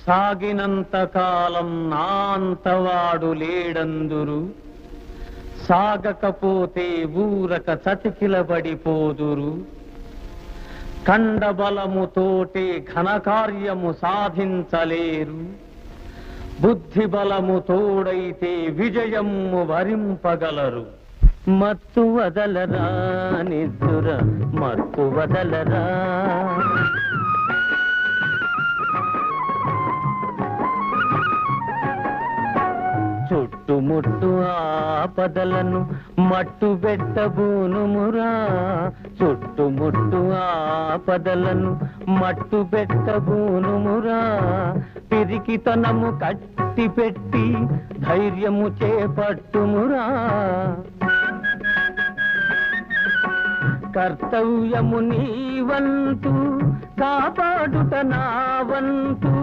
సాగినంత కాలం నా అంతవాడు లేడందురు, సాగకపోతే ఊరక చతికిలబడిపోదురు. కండబలముతోటే ఘనకార్యము సాధించలేరు, బుద్ధి బలము తోడైతే విజయము వరింపగలరు. మత్తు వదలరా నిద్దుర మత్తు వదలరా, చుట్టుముట్టు ఆపదలను మట్టు పెట్టబూనుమురా, చుట్టుముట్టు ఆపదలను మట్టు పెట్టబూనుమురా. పిరికితనము కట్టి పెట్టి ధైర్యము చేపట్టుమురా, కర్తవ్యము నీ వంతు కాపాడుట నా వంతు,